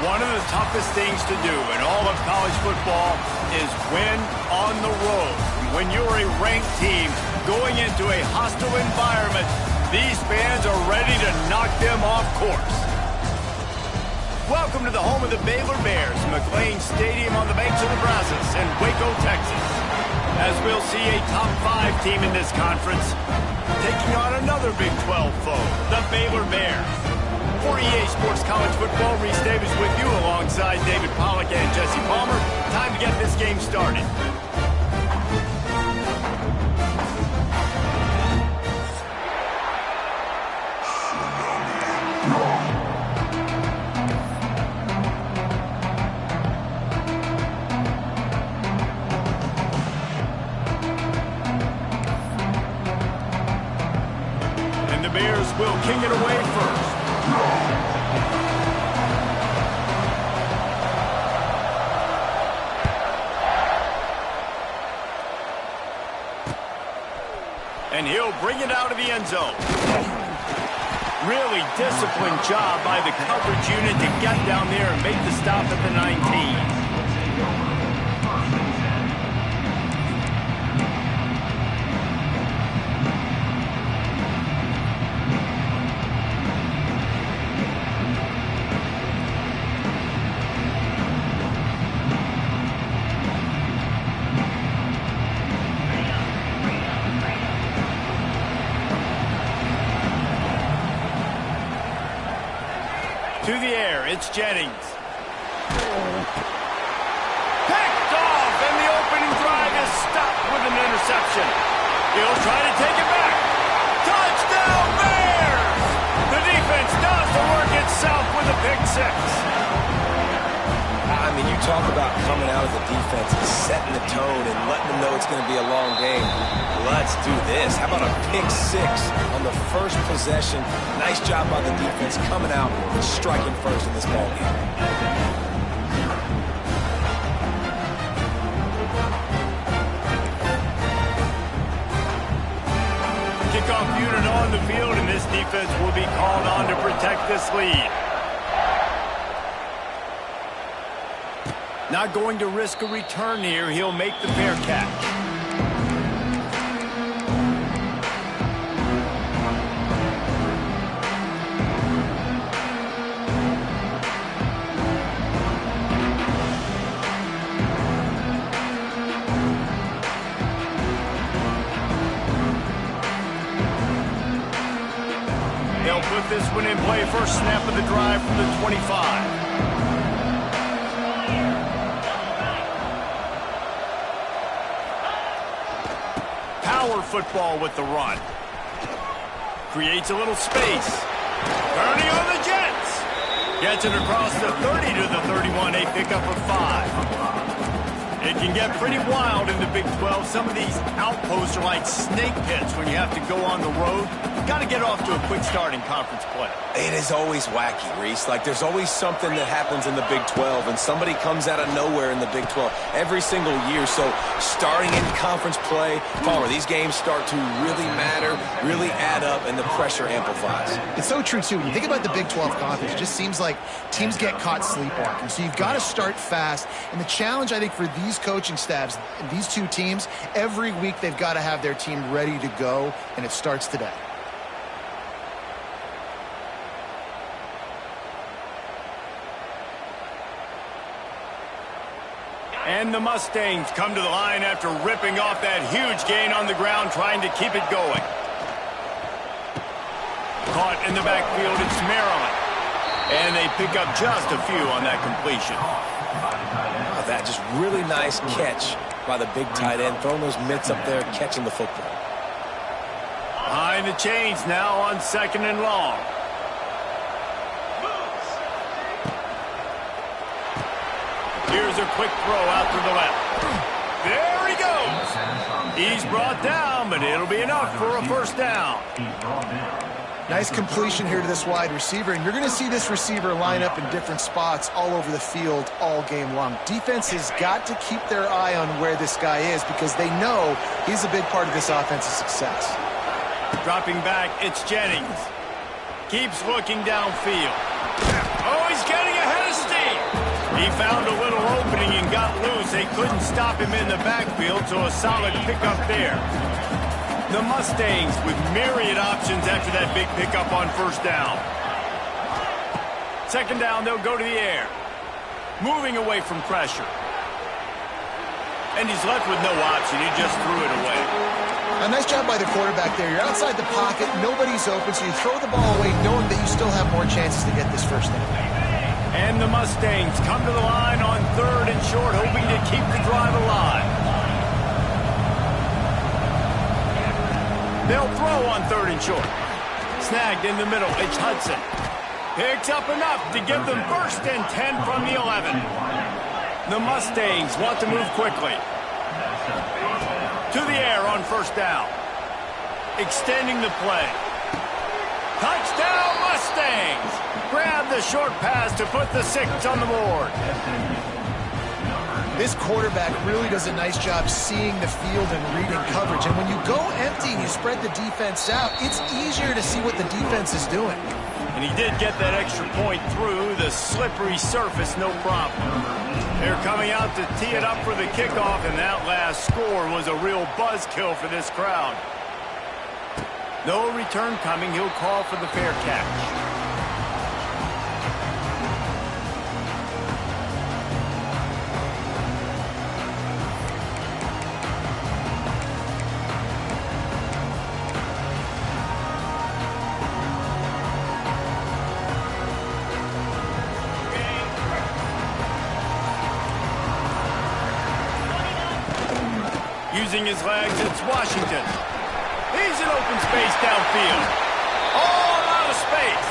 One of the toughest things to do in all of college football is win on the road. When you're a ranked team going into a hostile environment, these fans are ready to knock them off course. Welcome to the home of the Baylor Bears, McLean Stadium on the banks of the Brazos in Waco, Texas. As we'll see a top 5 team in this conference taking on another Big 12 foe, the Baylor Bears. For EA Sports College Football, Reese Davis with you alongside David Pollack and Jesse Palmer. Time to get this game started. And the Bears will kick it away first. And he'll bring it out of the end zone. Really disciplined job by the coverage unit to get down there and make the stop at the 19. To the air, it's Jennings. Picked off, and the opening drive is stopped with an interception. He'll try to take it back. Touchdown, Bears! The defense does the work itself with a pick 6. I mean, you talk about coming out of the defense and setting the tone and letting them know it's going to be a long game. Let's do this. How about a pick 6 on the first possession? Nice job by the defense coming out and striking first in this ball game. Kickoff unit on the field, and this defense will be called on to protect this lead. Not going to risk a return here. He'll make the fair catch. They'll put this one in play. First snap of the drive from the 25. Power football with the run. Creates a little space. Turning on the Jets. Gets it across the 30 to the 31. A pickup of 5. It can get pretty wild in the Big 12. Some of these outposts are like snake pits when you have to go on the road. Got to get off to a quick start in conference play. It is always wacky, Reese. Like, there's always something that happens in the Big 12, and somebody comes out of nowhere in the Big 12 every single year. So starting in conference play, Palmer, these games start to really matter, really add up, and the pressure amplifies. It's so true, too. When you think about the Big 12 conference, it just seems like teams get caught sleepwalking. So you've got to start fast. And the challenge, I think, for these coaching staffs, these two teams, every week they've got to have their team ready to go, and it starts today. And the Mustangs come to the line after ripping off that huge gain on the ground, trying to keep it going. Caught in the backfield, it's Maryland. And they pick up just a few on that completion. Oh, that just really nice catch by the big tight end, throwing those mitts up there, catching the football. Behind the chains now on 2nd and long. Here's a quick throw out to the left. There he goes. He's brought down, but it'll be enough for a first down. Nice completion here to this wide receiver, and you're going to see this receiver line up in different spots all over the field all game long. Defense has got to keep their eye on where this guy is because they know he's a big part of this offense's success. Dropping back, it's Jennings. Keeps looking downfield. Oh, he's getting ahead of steam. He found a little opening and got loose. They couldn't stop him in the backfield, so a solid pickup there. The Mustangs with myriad options after that big pickup on first down. Second down, they'll go to the air. Moving away from pressure. And he's left with no option. He just threw it away. A nice job by the quarterback there. You're outside the pocket, nobody's open, so you throw the ball away knowing that you still have more chances to get this first down. And the Mustangs come to the line on third and short, hoping to keep the drive alive. They'll throw on third and short. Snagged in the middle, it's Hudson. Picks up enough to give them first and 10 from the 11. The Mustangs want to move quickly. To the air on first down. Extending the play. Touchdown Mustangs! Grab the short pass to put the 6 on the board. This quarterback really does a nice job seeing the field and reading coverage. And when you go empty and you spread the defense out, it's easier to see what the defense is doing. And he did get that extra point through the slippery surface, no problem. They're coming out to tee it up for the kickoff, and that last score was a real buzzkill for this crowd. No return coming. He'll call for the fair catch. Using his legs, it's Washington. He's in open space downfield. All out of space.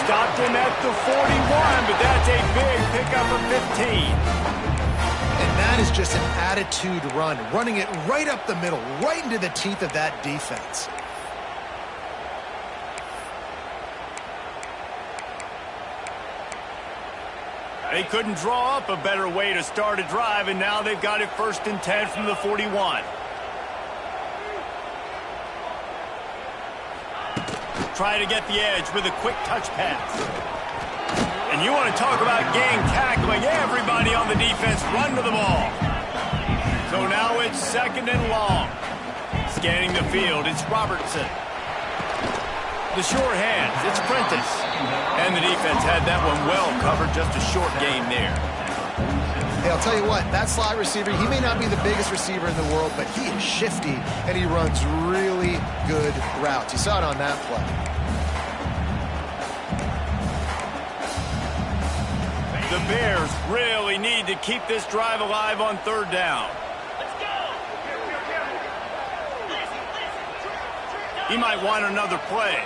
Stopped him at the 41, but that's a big pickup of 15. And that is just an attitude run, running it right up the middle, right into the teeth of that defense. They couldn't draw up a better way to start a drive, and now they've got it first and 10 from the 41. Try to get the edge with a quick touch pass. And you want to talk about gang tackling. Everybody on the defense run to the ball. So now it's second and long. Scanning the field, it's Robertson. The short hands, it's Prentice. And the defense had that one well covered, just a short game there. Hey, I'll tell you what, that slot receiver, he may not be the biggest receiver in the world, but he is shifty, and he runs really good routes. You saw it on that play. The Bears really need to keep this drive alive on third down. He might want another play.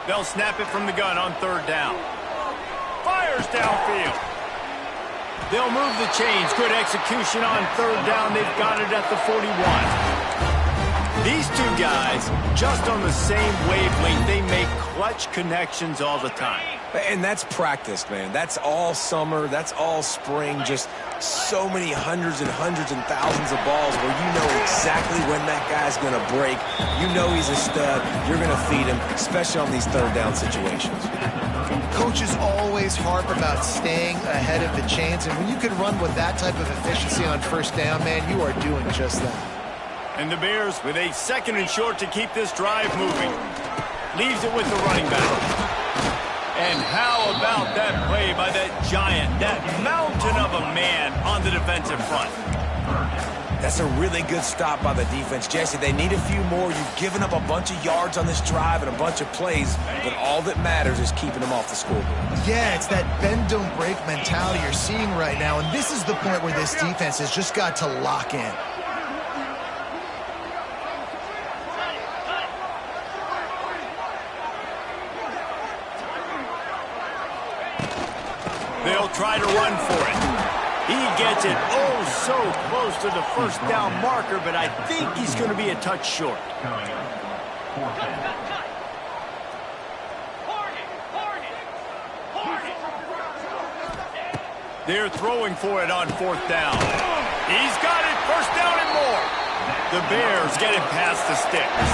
They'll snap it from the gun on third down. Fires downfield. They'll move the chains. Good execution on third down. They've got it at the 41. These two guys, just on the same wavelength, they make clutch connections all the time. And that's practice, man. That's all summer. That's all spring. Just so many hundreds and thousands of balls where you know exactly when that guy's going to break. You know he's a stud. You're going to feed him, especially on these third down situations. Coaches always harp about staying ahead of the chains, and when you can run with that type of efficiency on first down, man, you are doing just that. And the Bears with a second and short to keep this drive moving. Leaves it with the running back. And how about that play by that giant, that mountain of a man on the defensive front? That's a really good stop by the defense. Jesse, they need a few more. You've given up a bunch of yards on this drive and a bunch of plays, but all that matters is keeping them off the scoreboard. Yeah, it's that bend, don't break mentality you're seeing right now, and this is the point where this defense has just got to lock in. They'll try to run for it. He gets it oh so close to the first down marker, but I think he's going to be a touch short. They're throwing for it on fourth down. He's got it, first down and more. The Bears get it past the sticks.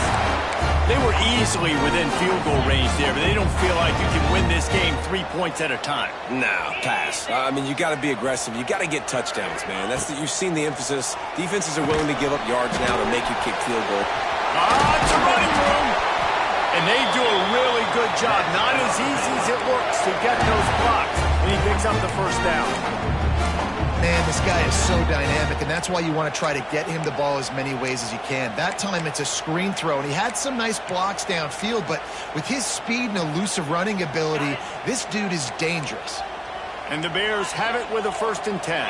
They were easily within field goal range there, but they don't feel like you can win this game 3 points at a time. No, pass. I mean, you got to be aggressive. You got to get touchdowns, man. You've seen the emphasis. Defenses are willing to give up yards now to make you kick field goal. It's a running room. And they do a really good job. Not as easy as it looks to get those blocks. And he picks up the first down. Man, this guy is so dynamic, and that's why you want to try to get him the ball as many ways as you can. That time it's a screen throw, and he had some nice blocks downfield, but with his speed and elusive running ability, this dude is dangerous. And the Bears have it with a 1st and 10.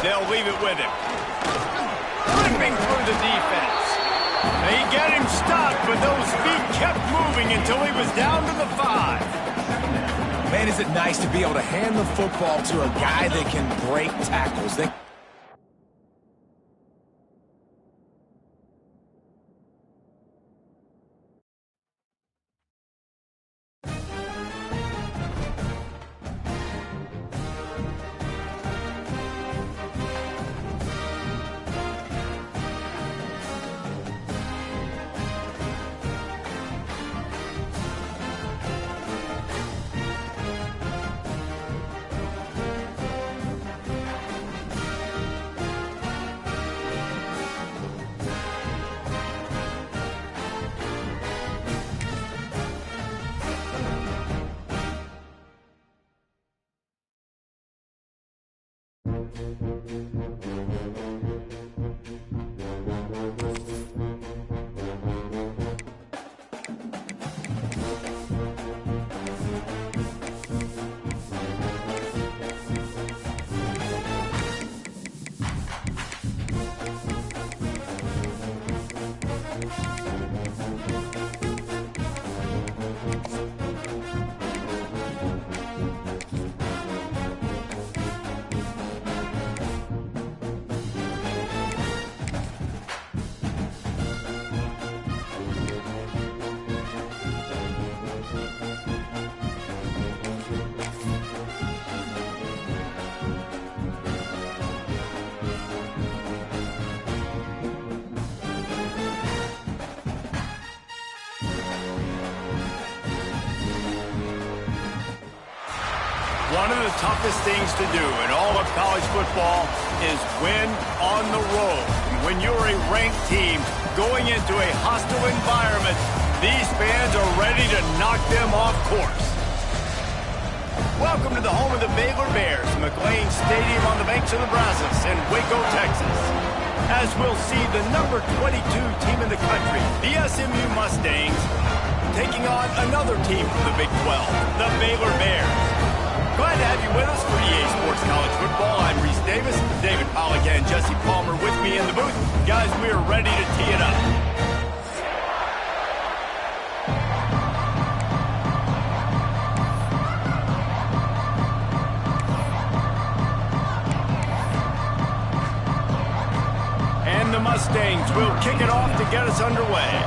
They'll leave it with him. Ripping through the defense. They get him stopped, but those feet kept moving until he was down to the 5. Man, is it nice to be able to hand the football to a guy that can break tackles. One of the toughest things to do in all of college football is win on the road. When you're a ranked team going into a hostile environment, these fans are ready to knock them off course. Welcome to the home of the Baylor Bears, McLean Stadium on the banks of the Brazos in Waco, Texas. As we'll see the number 22 team in the country, the SMU Mustangs, taking on another team from the Big 12, the Baylor Bears. Glad to have you with us for EA Sports College Football. I'm Reese Davis, David Pollack and Jesse Palmer with me in the booth. Guys, we are ready to tee it up. And the Mustangs will kick it off to get us underway.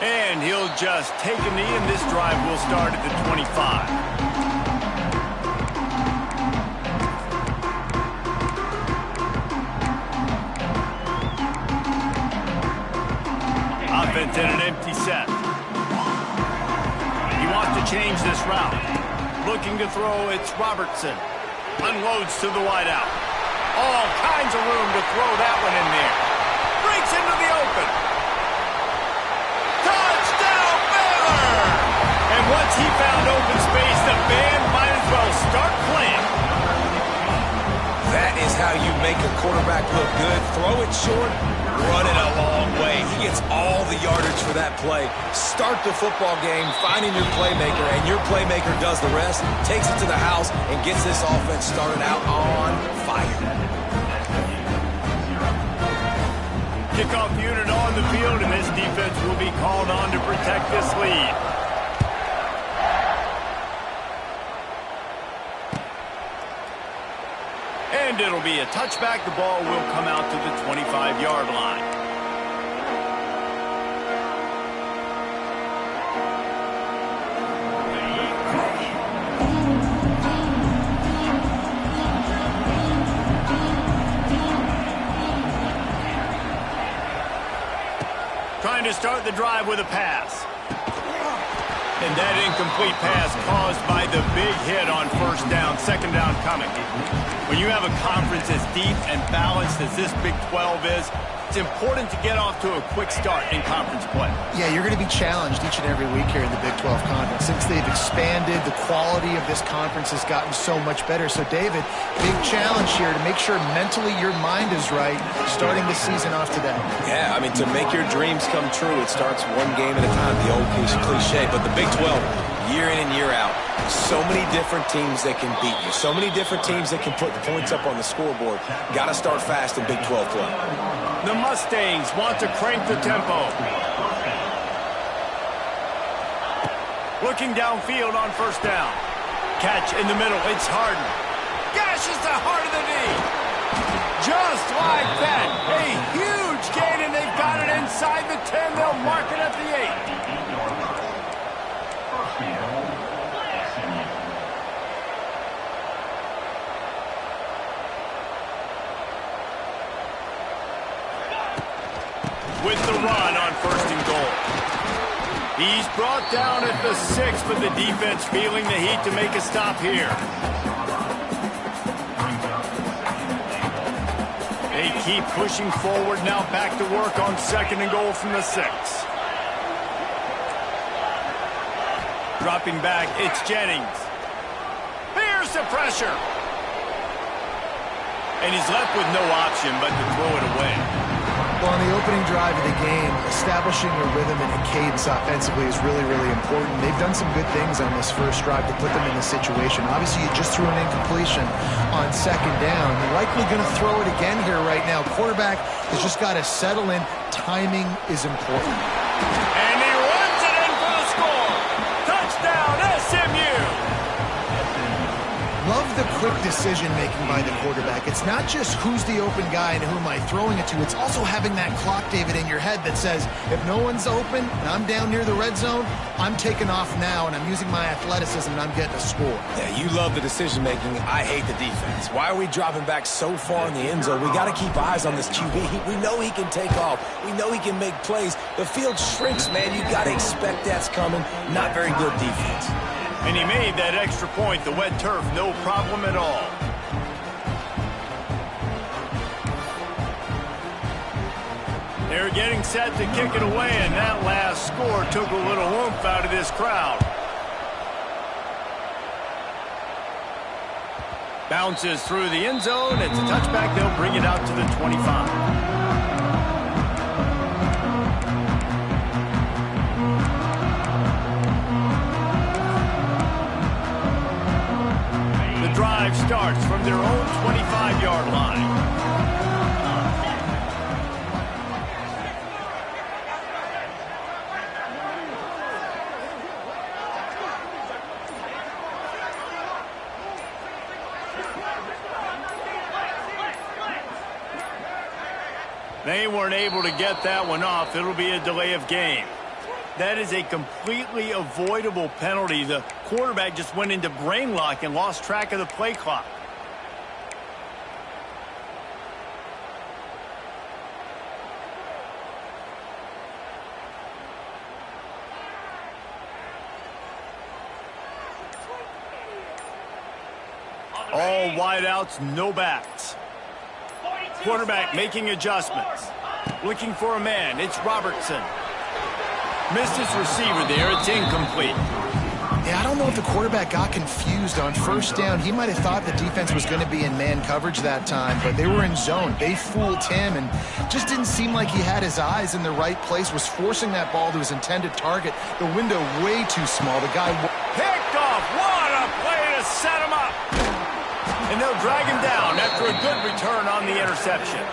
And he'll just take a knee, and this drive will start at the 25. Offense in an empty set. He wants to change this route. Looking to throw, it's Robertson. Unloads to the wideout. All kinds of room to throw that one in there. Breaks into the open. And once he found open space, the band might as well start playing. That is how you make a quarterback look good. Throw it short, run it a long way. He gets all the yardage for that play. Start the football game, finding your playmaker, and your playmaker does the rest, takes it to the house, and gets this offense started out on fire. Kickoff unit on the field, and this defense will be called on to protect this lead. And it'll be a touchback. The ball will come out to the 25-yard line. Trying to start the drive with a pass. And that incomplete pass caused by the big hit on first down, second down coming. When you have a conference as deep and balanced as this Big 12 is, it's important to get off to a quick start in conference play. Yeah, you're going to be challenged each and every week here in the Big 12 Conference. Since they've expanded, the quality of this conference has gotten so much better. So, David, big challenge here to make sure mentally your mind is right starting the season off today. Yeah, I mean, to make your dreams come true, it starts one game at a time, the old cliche. But the Big 12, year in and year out, so many different teams that can beat you, so many different teams that can put the points up on the scoreboard. Got to start fast in Big 12 play. The Mustangs want to crank the tempo. Looking downfield on first down. Catch in the middle. It's Harden. Gashes the heart of the knee. Just like that. A huge gain, and they've got it inside the 10. They'll mark it at the 8. With the run on first and goal. He's brought down at the 6, but the defense feeling the heat to make a stop here. They keep pushing forward, now back to work on second and goal from the 6. Dropping back, it's Jennings. Here's the pressure. And he's left with no option but to throw it away. Well, on the opening drive of the game, establishing a rhythm and a cadence offensively is really, really important. They've done some good things on this first drive to put them in this situation. Obviously, you just threw an incompletion on second down. You're likely going to throw it again here right now. Quarterback has just got to settle in. Timing is important. And he runs it in for the score. Touchdown, SMU. Love the quick decision-making by the quarterback. It's not just who's the open guy and who am I throwing it to. It's also having that clock, David, in your head that says, if no one's open and I'm down near the red zone, I'm taking off now and I'm using my athleticism and I'm getting a score. Yeah, you love the decision-making. I hate the defense. Why are we dropping back so far in the end zone? We got to keep eyes on this QB. We know he can take off. We know he can make plays. The field shrinks, man. You got to expect that's coming. Not very good defense. And he made that extra point, the wet turf, no problem at all. They're getting set to kick it away, and that last score took a little oomph out of this crowd. Bounces through the end zone. It's a touchback. They'll bring it out to the 25. Drive starts from their own 25-yard line. They weren't able to get that one off. It'll be a delay of game. That is a completely avoidable penalty. The quarterback just went into brain lock and lost track of the play clock. All wideouts, no backs. Quarterback making adjustments. Looking for a man. It's Robertson. Missed his receiver there. It's incomplete. Yeah, I don't know if the quarterback got confused on first down. He might have thought the defense was going to be in man coverage that time, but they were in zone. They fooled him and just didn't seem like he had his eyes in the right place, was forcing that ball to his intended target. The window way too small. The guy picked off. What a play to set him up. And they'll drag him down after a good return on the interception.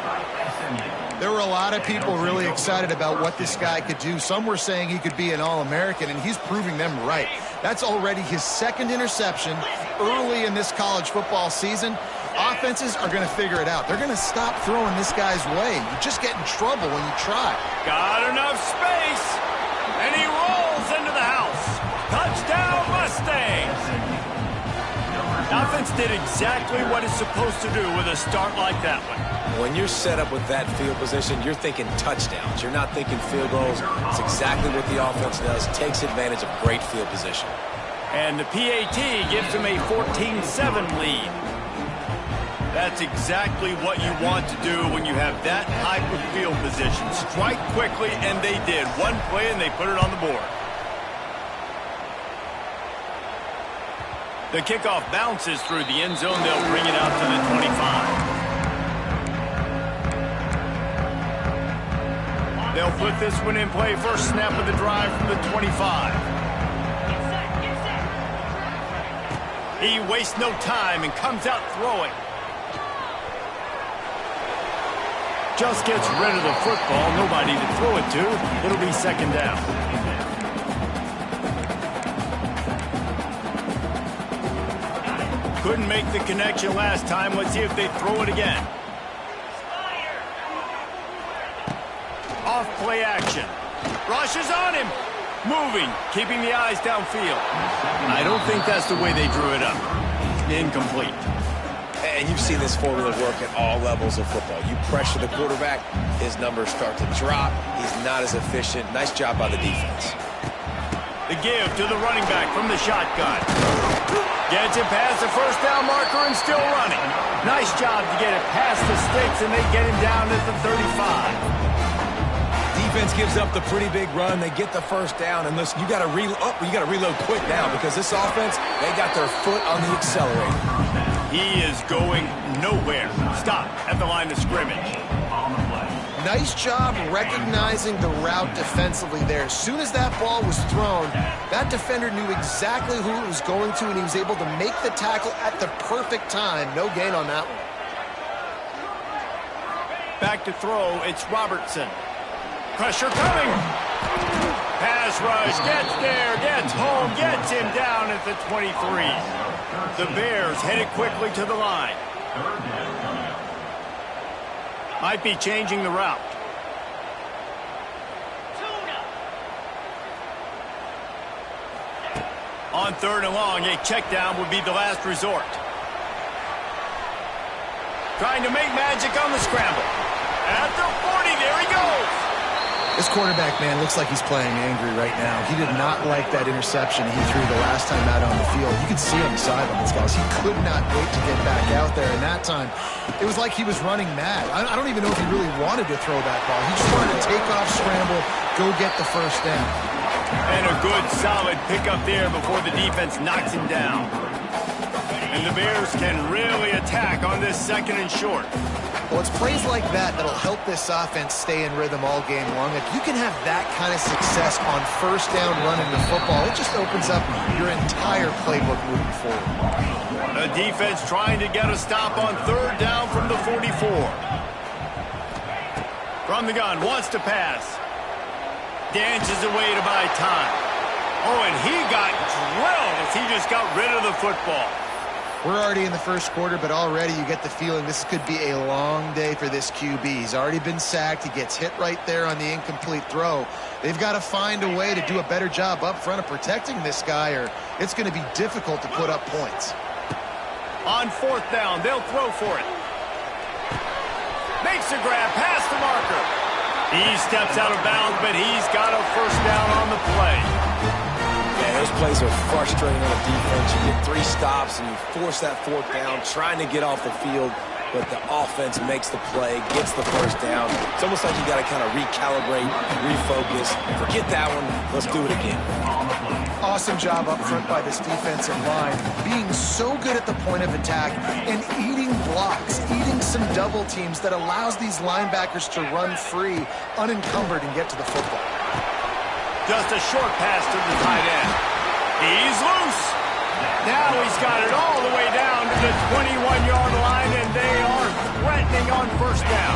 There were a lot of people really excited about what this guy could do. Some were saying he could be an All-American, and he's proving them right. That's already his second interception early in this college football season. Offenses are going to figure it out. They're going to stop throwing this guy's way. You just get in trouble when you try. Got enough space, and he rolls into the house. Touchdown, Mustangs. Now offense did exactly what it's supposed to do with a start like that one. When you're set up with that field position, you're thinking touchdowns. You're not thinking field goals. It's exactly what the offense does. Takes advantage of great field position. And the PAT gives them a 14-7 lead. That's exactly what you want to do when you have that type of field position. Strike quickly, and they did. One play, and they put it on the board. The kickoff bounces through the end zone. They'll bring it out to the 25. They'll put this one in play. First snap of the drive from the 25. He wastes no time and comes out throwing. Just gets rid of the football. Nobody to throw it to. It'll be second down. Couldn't make the connection last time. Let's see if they throw it again. Off play action. Rushes on him. Moving, keeping the eyes downfield. I don't think that's the way they drew it up. Incomplete. And you've seen this formula work at all levels of football. You pressure the quarterback, his numbers start to drop. He's not as efficient. Nice job by the defense. The give to the running back from the shotgun. Gets it past the first down marker and still running. Nice job to get it past the sticks, and they get him down at the 35. Defense gives up the pretty big run. They get the first down, and listen, you got to reload quick now because this offense, they got their foot on the accelerator. He is going nowhere. Stop at the line of scrimmage. Nice job recognizing the route defensively there. As soon as that ball was thrown, that defender knew exactly who it was going to, and he was able to make the tackle at the perfect time. No gain on that one. Back to throw, it's Robertson. Pressure coming. Pass rush, gets there, gets home, gets him down at the 23. The Bears headed quickly to the line. Might be changing the route. On third and long, a check down would be the last resort. Trying to make magic on the scramble. At the 40, there he goes. This quarterback, man, looks like he's playing angry right now. He did not like that interception he threw the last time out on the field. You could see on the sidelines, guys. He could not wait to get back out there. And that time, it was like he was running mad. I don't even know if he really wanted to throw that ball. He just wanted to take off, scramble, go get the first down. And a good, solid pickup there before the defense knocks him down. And the Bears can really attack on this second and short. Well, it's plays like that that'll help this offense stay in rhythm all game long. If you can have that kind of success on first down running the football, it just opens up your entire playbook moving forward. The defense trying to get a stop on third down from the 44. From the gun, wants to pass. Dances away to buy time. Oh, and he got drilled as he just got rid of the football. We're already in the first quarter, but already you get the feeling this could be a long day for this QB. He's already been sacked. He gets hit right there on the incomplete throw. They've got to find a way to do a better job up front of protecting this guy, or it's going to be difficult to put up points. On fourth down, they'll throw for it. Makes a grab past the marker. He steps out of bounds, but he's got a first down on the play. Yeah, those plays are frustrating on the defense. You get 3 stops and you force that fourth down, trying to get off the field, but the offense makes the play, gets the first down. It's almost like you got to kind of recalibrate, refocus. Forget that one. Let's do it again. Awesome job up front by this defensive line, being so good at the point of attack and eating blocks, eating some double teams that allows these linebackers to run free, unencumbered, and get to the football. Just a short pass to the tight end. He's loose. Now he's got it all the way down to the 21-yard line, and they are threatening on first down.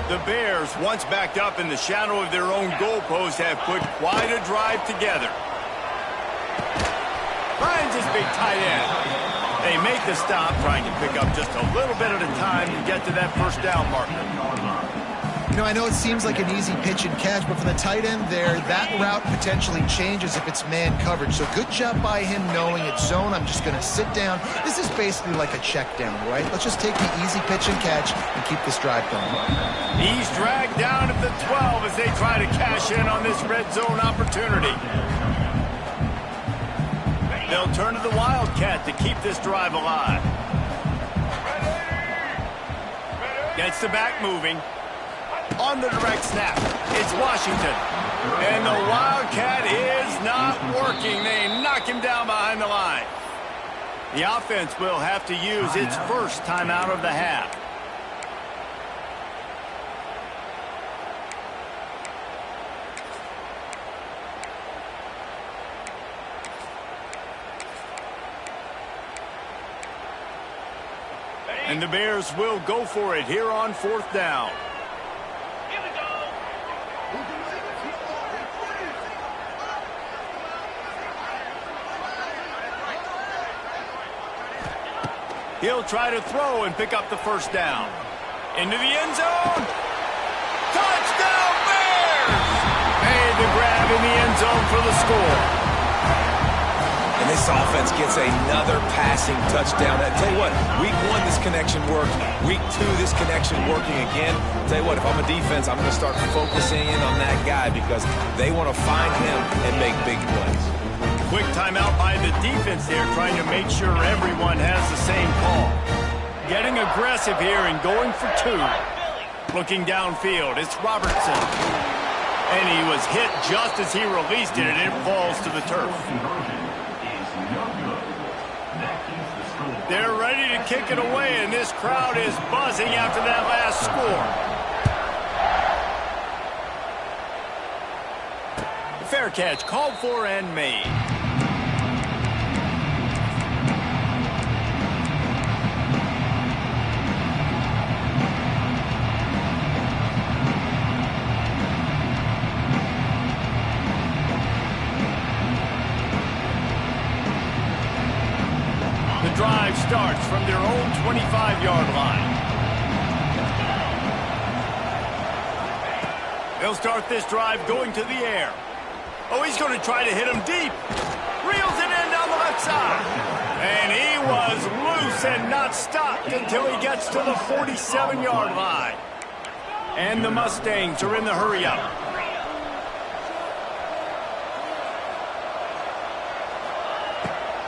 The Bears, once backed up in the shadow of their own goalpost, have put quite a drive together. Finds his big tight end. They make the stop, trying to pick up just a little bit at a time to get to that first down marker. You know, I know it seems like an easy pitch and catch, but for the tight end there, that route potentially changes if it's man coverage. So good job by him knowing it's zone. I'm just going to sit down. This is basically like a check down, right? Let's just take the easy pitch and catch and keep this drive going. He's dragged down at the 12 as they try to cash in on this red zone opportunity. They'll turn to the Wildcat to keep this drive alive. Gets the back moving. On the direct snap, it's Washington. And the Wildcat is not working. They knock him down behind the line. The offense will have to use its first timeout of the half. And the Bears will go for it here on 4th down. He'll try to throw and pick up the first down. Into the end zone. Touchdown, Bears! Made the grab in the end zone for the score. And this offense gets another passing touchdown. I tell you what, week 1, this connection worked. Week 2, this connection working again. I tell you what, if I'm a defense, I'm going to start focusing in on that guy because they want to find him and make big plays. Quick timeout by the defense there, trying to make sure everyone has the same call. Getting aggressive here and going for 2. Looking downfield, it's Robertson. And he was hit just as he released it, and it falls to the turf. They're ready to kick it away, and this crowd is buzzing after that last score. Fair catch called for and made. The drive starts from their own 25-yard line. They'll start this drive going to the air. Oh, he's going to try to hit him deep. Reels it in down the left side. And he was loose and not stopped until he gets to the 47-yard line. And the Mustangs are in the hurry-up.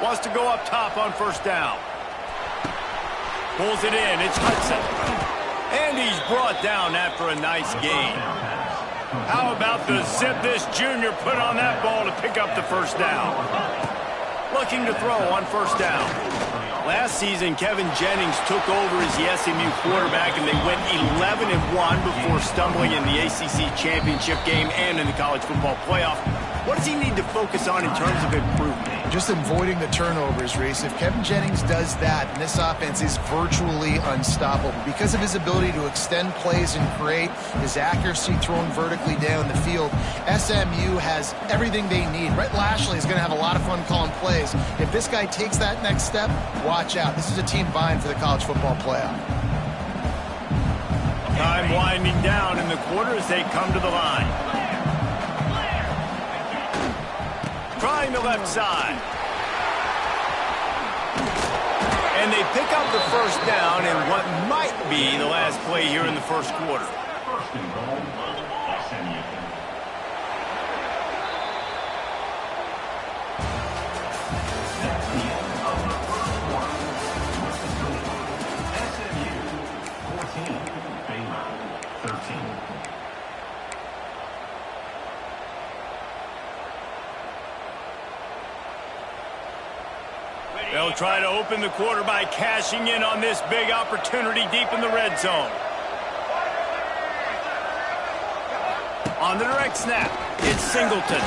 Wants to go up top on first down. Pulls it in. It's Hudson. And he's brought down after a nice gain. How about the zip this junior put on that ball to pick up the first down? Looking to throw on first down. Last season, Kevin Jennings took over as the SMU quarterback, and they went 11-1 before stumbling in the ACC championship game and in the college football playoff. What does he need to focus on in terms of improvement? Just avoiding the turnovers, Reese. If Kevin Jennings does that, this offense is virtually unstoppable because of his ability to extend plays and create, his accuracy throwing vertically down the field. SMU has everything they need. Brett Lashley is going to have a lot of fun calling plays. If this guy takes that next step, watch out. This is a team vying for the college football playoff. Time winding down in the quarter as they come to the line. Trying the left side. And they pick up the first down in what might be the last play here in the first quarter. They'll try to open the quarter by cashing in on this big opportunity deep in the red zone. On the direct snap, it's Singleton.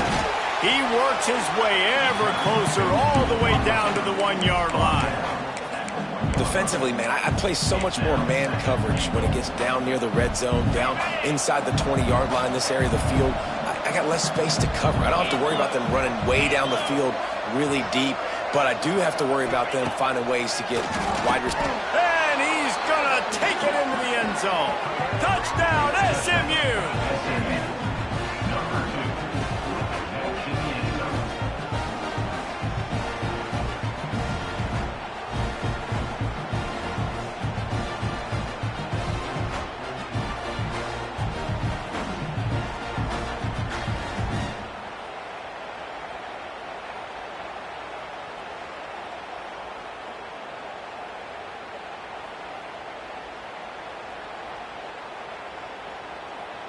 He works his way ever closer all the way down to the 1-yard line. Defensively, man, I play so much more man coverage when it gets down near the red zone, down inside the 20-yard line, this area of the field. I got less space to cover. I don't have to worry about them running way down the field really deep. But I do have to worry about them finding ways to get wide receivers. And he's going to take it into the end zone. Touchdown, SMU!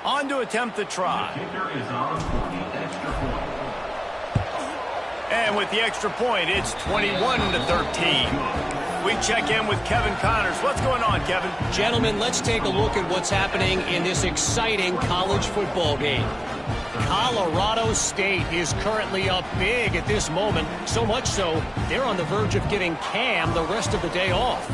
On to attempt the try. And with the extra point, it's 21-13. We check in with Kevin Connors. What's going on, Kevin? Gentlemen, let's take a look at what's happening in this exciting college football game. Colorado State is currently up big at this moment, so much so they're on the verge of getting Cam the rest of the day off.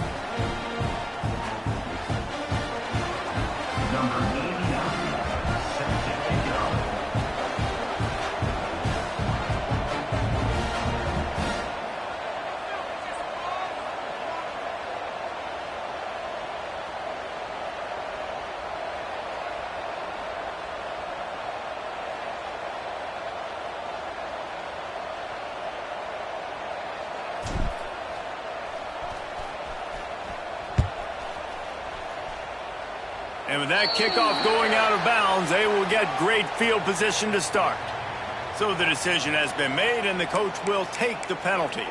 And with that kickoff going out of bounds, they will get great field position to start. So the decision has been made, and the coach will take the penalty.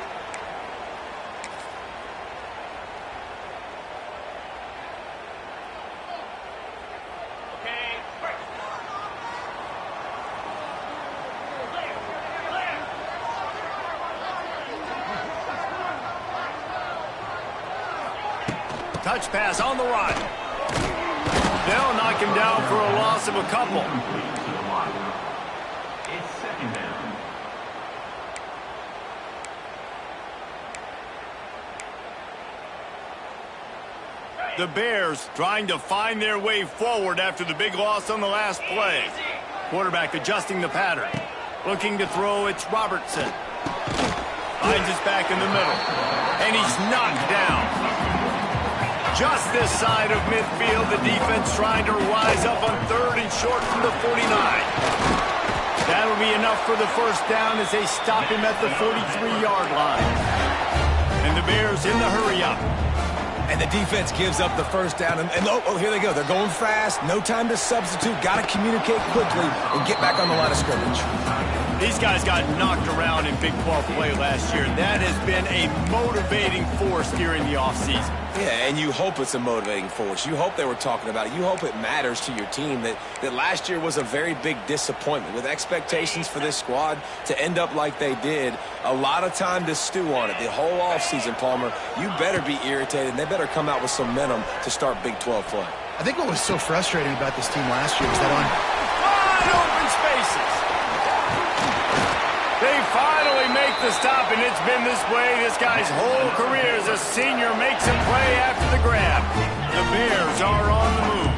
Touch pass on the run. They'll knock him down for a loss of a couple. It's second down. The Bears trying to find their way forward after the big loss on the last play. Quarterback adjusting the pattern. Looking to throw, it's Robertson. Finds his back in the middle. And he's knocked down. Just this side of midfield, the defense trying to rise up on third and short from the 49. That'll be enough for the first down as they stop him at the 43-yard line. And the Bears in the hurry up. And the defense gives up the first down. And oh, here they go. They're going fast. No time to substitute. Got to communicate quickly and get back on the line of scrimmage. These guys got knocked around in Big 12 play last year. That has been a motivating force during the offseason. Yeah, and you hope it's a motivating force. You hope they were talking about it. You hope it matters to your team that last year was a very big disappointment. With expectations for this squad to end up like they did, a lot of time to stew on it. The whole offseason, Palmer, you better be irritated, and they better come out with some momentum to start Big 12 play. I think what was so frustrating about this team last year was that on wide open spaces. They finally make the stop, and it's been this way this guy's whole career as a senior makes him play after the grab. The Bears are on the move.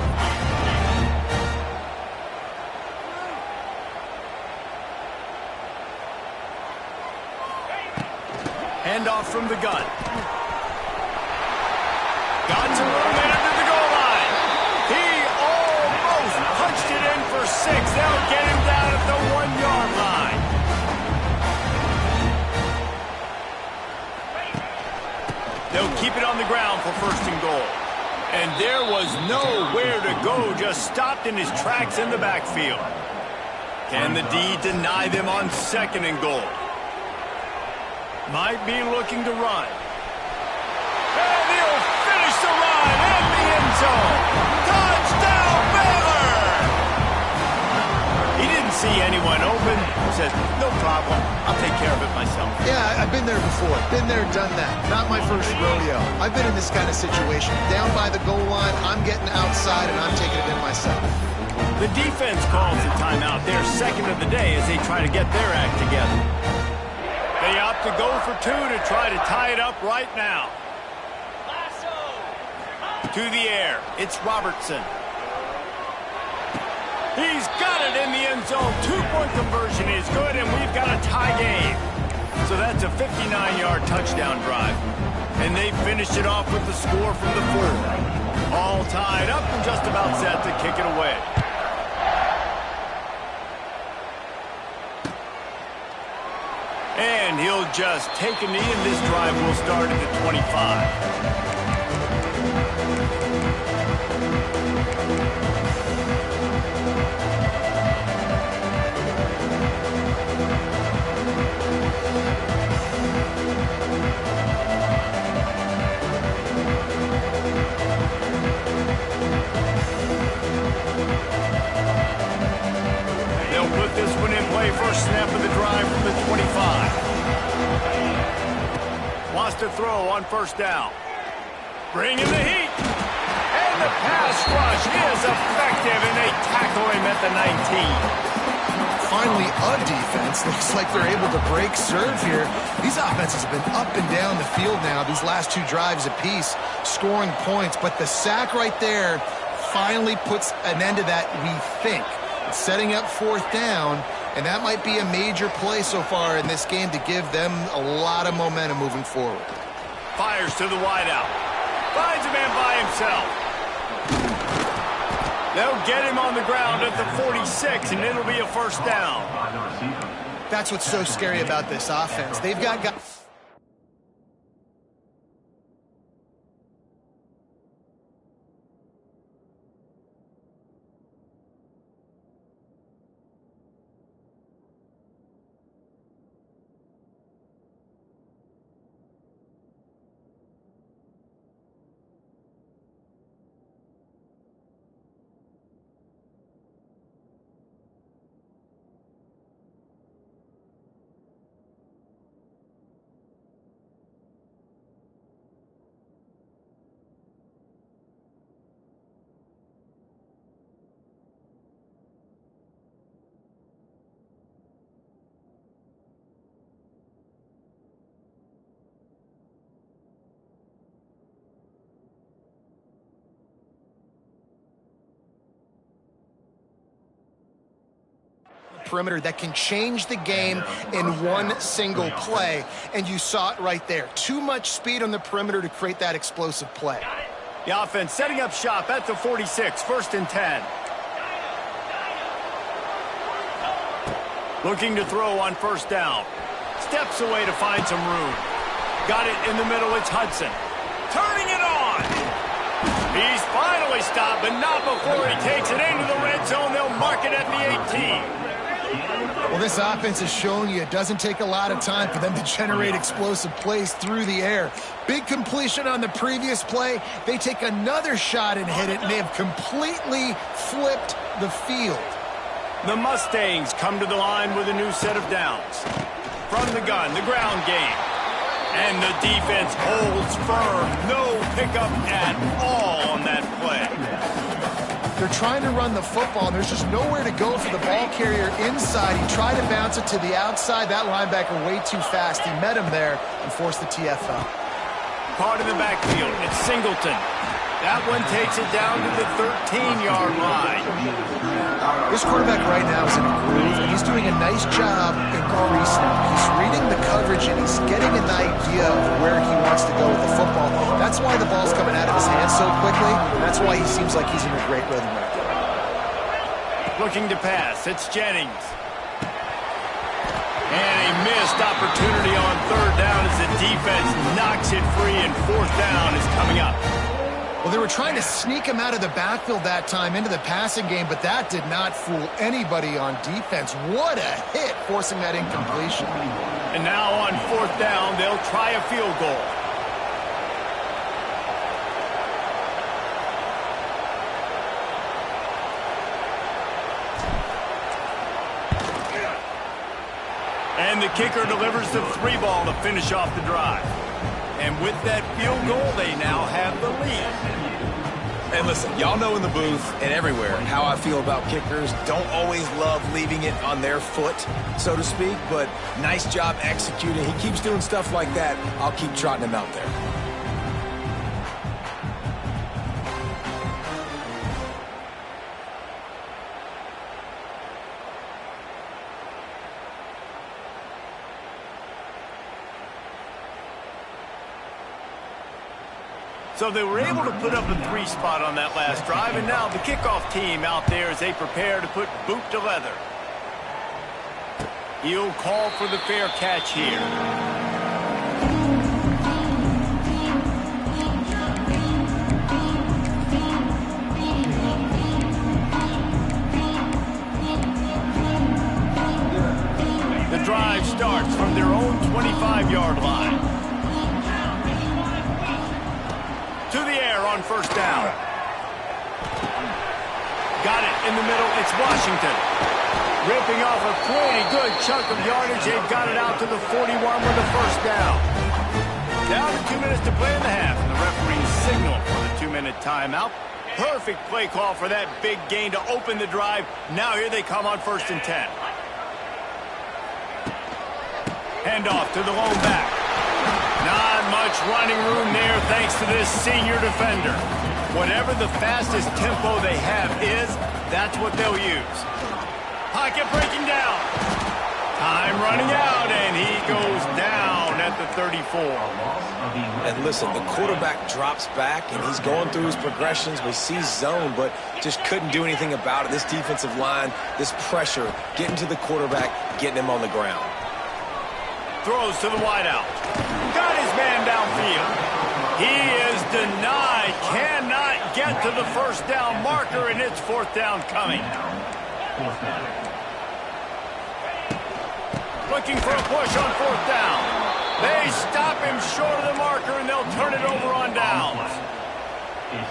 Handoff from the gun. Got to room it into the goal line. He almost punched it in for 6. They'll get him down at the 1-yard line. They'll keep it on the ground for first and goal. And there was nowhere to go, just stopped in his tracks in the backfield. Can the D deny them on second and goal? Might be looking to run. And he'll finish the run in the end zone. Touchdown, Baylor! He didn't see anyone open. Says, no problem. I'll take care of it myself. Yeah, I've been there before. Been there, done that. Not my first rodeo. I've been in this kind of situation. Down by the goal line, I'm getting outside, and I'm taking it in myself. The defense calls a timeout. Their second of the day as they try to get their act together. They opt to go for 2 to try to tie it up right now. To the air. It's Robertson. He's got it in the end zone. 2-point conversion is good, and we've got a tie game. So that's a 59-yard touchdown drive. And they finished it off with the score from the 4. All tied up and just about set to kick it away. And he'll just take a knee, and this drive will start at the 25. This one in play, first snap of the drive from the 25. Wants to throw on first down. Bringing the heat. And the pass rush is effective, and they tackle him at the 19. Finally, a defense. Looks like they're able to break serve here. These offenses have been up and down the field now, these last two drives apiece, scoring points. But the sack right there finally puts an end to that, we think. Setting up fourth down, and that might be a major play so far in this game to give them a lot of momentum moving forward. Fires to the wideout. Finds a man by himself. They'll get him on the ground at the 46, and it'll be a first down. That's what's so scary about this offense. They've got guys. Perimeter that can change the game in one single play, and you saw it right there. Too much speed on the perimeter to create that explosive play. The offense setting up shop at the 46, first and 10. Looking to throw on first down. Steps away to find some room. Got it in the middle, it's Hudson. Turning it on! He's finally stopped, but not before he takes it into the red zone. They'll mark it at the 18. Well, this offense has shown you it doesn't take a lot of time for them to generate explosive plays through the air. Big completion on the previous play. They take another shot and hit it, and they have completely flipped the field. The Mustangs come to the line with a new set of downs. From the gun, the ground game. And the defense holds firm. No pickup at all on that play. They're trying to run the football, and there's just nowhere to go for the ball carrier inside. He tried to bounce it to the outside. That linebacker way too fast. He met him there and forced the TFL. Caught in the backfield. It's Singleton. That one takes it down to the 13-yard line. This quarterback right now is in a groove, and he's doing a nice job in pre-snap. He's reading the coverage, and he's getting an idea of where he wants to go with the football. That's why the ball's coming out of his hands so quickly. That's why he seems like he's in a great rhythm right now. Looking to pass. It's Jennings. And a missed opportunity on third down as the defense knocks it free, and fourth down is coming up. Well, they were trying to sneak him out of the backfield that time into the passing game, but that did not fool anybody on defense. What a hit, forcing that incompletion. And now on fourth down, they'll try a field goal. And the kicker delivers the 3 ball to finish off the drive. And with that field goal, they now have the lead. And listen, y'all know in the booth and everywhere how I feel about kickers. Don't always love leaving it on their foot, so to speak, but nice job executing. He keeps doing stuff like that. I'll keep trotting him out there. So they were able to put up a 3 spot on that last drive, and now the kickoff team out there as they prepare to put boot to leather. He'll call for the fair catch here. The drive starts from their own 25-yard line. To the air on first down. Got it in the middle. It's Washington. Ripping off a pretty good chunk of yardage. They've got it out to the 41 with the first down. Down to 2 minutes to play in the half. And the referee signal for the 2-minute timeout. Perfect play call for that big gain to open the drive. Now here they come on 1st and 10. Handoff to the lone back. Not much running room there thanks to this senior defender. Whatever the fastest tempo they have is, that's what they'll use. Pocket breaking down. Time running out, and he goes down at the 34. And listen, the quarterback drops back, and he's going through his progressions. We see zone, but just couldn't do anything about it. This defensive line, this pressure, getting to the quarterback, getting him on the ground. Throws to the wideout. Got his man downfield. He is denied. Cannot get to the first down marker, and it's 4th down coming. Looking for a push on 4th down. They stop him short of the marker, and they'll turn it over on downs.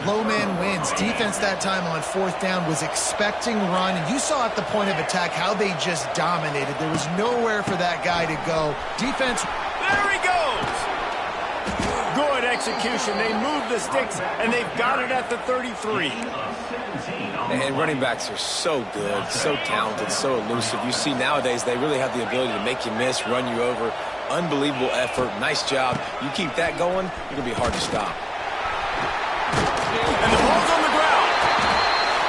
Low man wins. Defense that time on 4th down was expecting run. And you saw at the point of attack how they just dominated. There was nowhere for that guy to go. Defense. There he goes. Good execution. They move the sticks, and they've got it at the 33. And running backs are so good, so talented, so elusive. You see nowadays they really have the ability to make you miss, run you over. Unbelievable effort. Nice job. You keep that going, you're going to be hard to stop. And the ball's on the ground.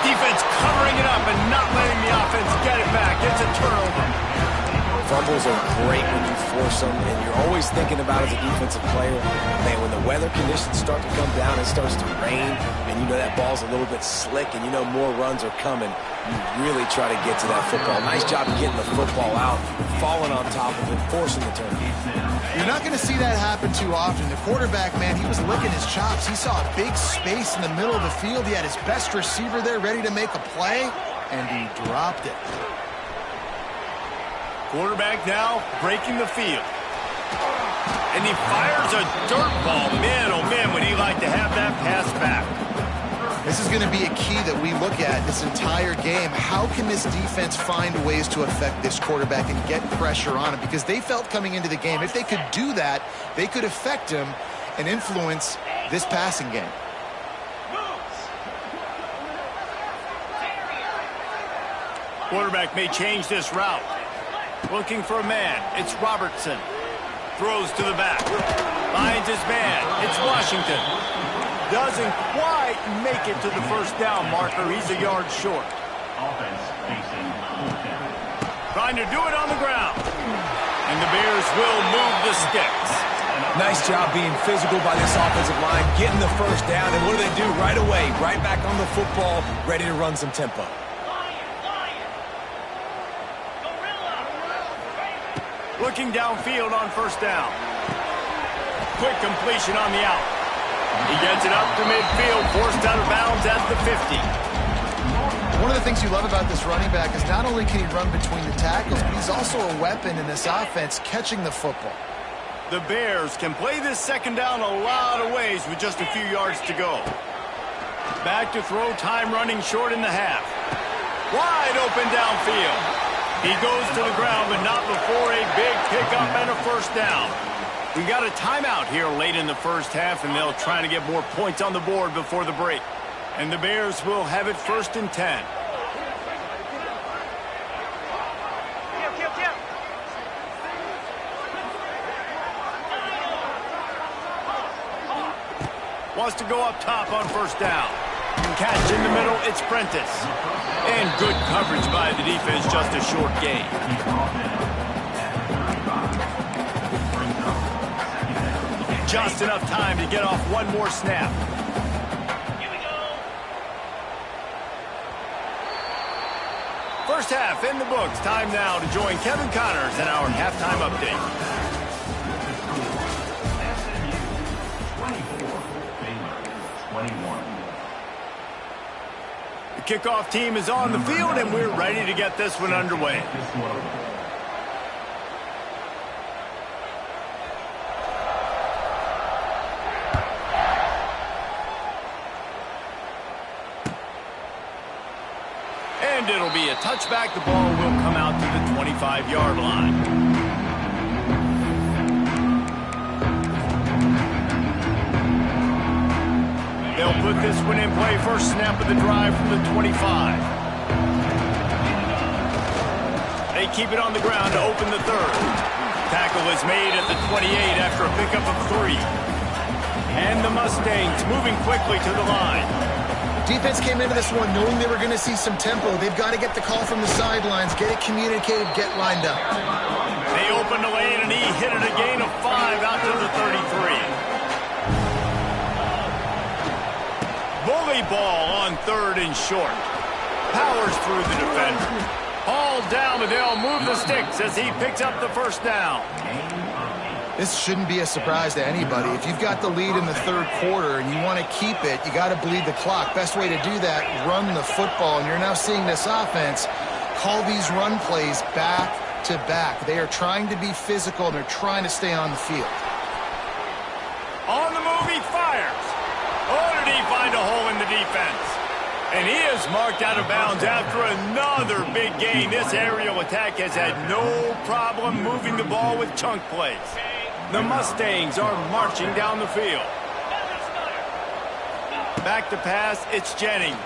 Defense covering it up and not letting the offense get it back. It's a turnover. Fumbles are great when you force them, and you're always thinking about as a defensive player, man, when the weather conditions start to come down, it starts to rain, and you know that ball's a little bit slick, and you know more runs are coming, you really try to get to that football. Nice job of getting the football out, falling on top of it, forcing the turnover. You're not going to see that happen too often. The quarterback, man, he was licking his chops. He saw a big space in the middle of the field. He had his best receiver there ready to make a play, and he dropped it. Quarterback now breaking the field. And he fires a dirt ball. Man, oh man, would he like to have that pass back. This is going to be a key that we look at this entire game. How can this defense find ways to affect this quarterback and get pressure on him? Because they felt coming into the game, if they could do that, they could affect him and influence this passing game. Quarterback may change this route. Looking for a man. It's Robertson. Throws to the back. Finds his man. It's Washington. Doesn't quite make it to the first down marker. He's a yard short. Trying to do it on the ground. And the Bears will move the sticks. Nice job being physical by this offensive line, getting the first down. And what do? Right away, right back on the football, ready to run some tempo. Looking downfield on first down. Quick completion on the out. He gets it up to midfield, forced out of bounds at the 50. One of the things you love about this running back is not only can he run between the tackles, but he's also a weapon in this offense catching the football. The Bears can play this second down a lot of ways with just a few yards to go. Back to throw, time running short in the half. Wide open downfield. He goes to the ground, but not before a big pickup and a first down. We got a timeout here late in the first half, and they'll try to get more points on the board before the break. And the Bears will have it 1st and 10. Wants to go up top on first down. Catch in the middle, it's Prentice. And good coverage by the defense, just a short gain. just enough time to get off one more snap. First half in the books. Time now to join Kevin Connors in our halftime update. 21. The kickoff team is on the field, and we're ready to get this one underway. And it'll be a touchback. The ball will come out to the 25-yard line. They'll put this one in play. First snap of the drive from the 25. They keep it on the ground to open the third. Tackle is made at the 28 after a pickup of 3. And the Mustangs moving quickly to the line. Defense came into this one knowing they were going to see some tempo. They've got to get the call from the sidelines, get it communicated, get lined up. They opened the lane, and he hit it a gain of 5 out to the 33. Bully ball on third and short. Powers through the defender. Hauled down, but they'll move the sticks as he picks up the first down. This shouldn't be a surprise to anybody. If you've got the lead in the third quarter and you want to keep it, you got to bleed the clock. Best way to do that, run the football. And you're now seeing this offense call these run plays back to back. They are trying to be physical, and they're trying to stay on the field. On the move, he fires. Oh, did he find a hole in the defense? And he is marked out of bounds after another big gain. This aerial attack has had no problem moving the ball with chunk plays. The Mustangs are marching down the field. Back to pass, it's Jennings.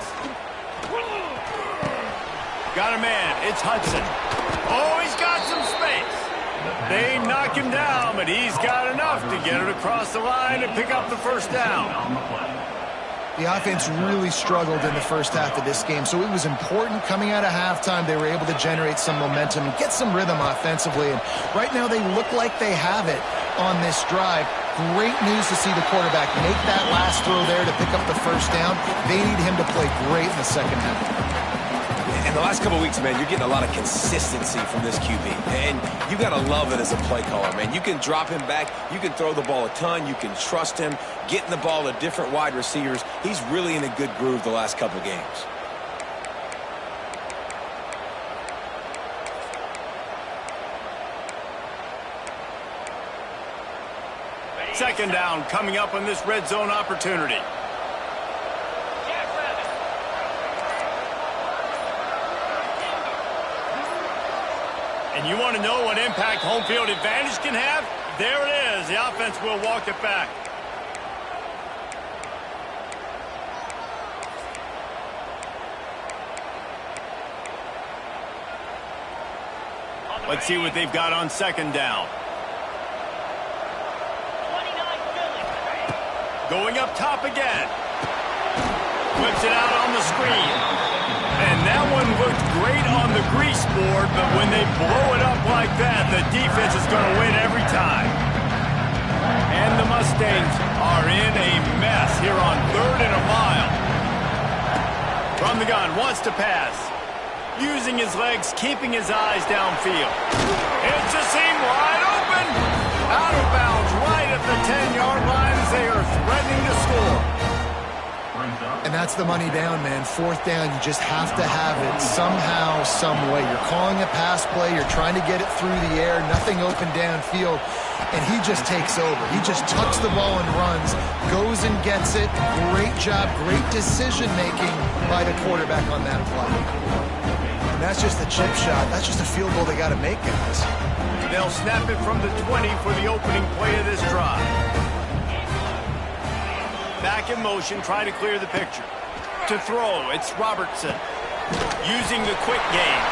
Got a man, it's Hudson. Oh, he's got some space. They knock him down, but he's got enough to get it across the line and pick up the first down. The offense really struggled in the first half of this game, so it was important coming out of halftime. They were able to generate some momentum and get some rhythm offensively, and right now they look like they have it on this drive. Great news to see the quarterback make that last throw there to pick up the first down. They need him to play great in the second half. In the last couple of weeks, man, you're getting a lot of consistency from this QB. And you got to love it as a play caller, man. You can drop him back. You can throw the ball a ton. You can trust him, getting the ball to different wide receivers. He's really in a good groove the last couple of games. Second down coming up on this red zone opportunity. And you want to know what impact home field advantage can have? There it is. The offense will walk it back. Let's see what they've got on second down. Going up top again. Whips it out on the screen. And that one looked great on the grease board, but when they blow it up like that, the defense is going to win every time. And the Mustangs are in a mess here on 3rd and a mile. From the gun, wants to pass. Using his legs, keeping his eyes downfield. It's a seam wide open. Out of bounds right at the 10-yard line as they are threatening to score. And that's the money down, man. 4th down, you just have to have it somehow, some way. You're calling a pass play. You're trying to get it through the air. Nothing open downfield. And he just takes over. He just tucks the ball and runs, goes and gets it. Great job, great decision-making by the quarterback on that play. And that's just a chip shot. That's just a field goal they got to make, guys. They'll snap it from the 20 for the opening play of this drive. Back in motion, trying to clear the picture. To throw, it's Robertson. Using the quick game.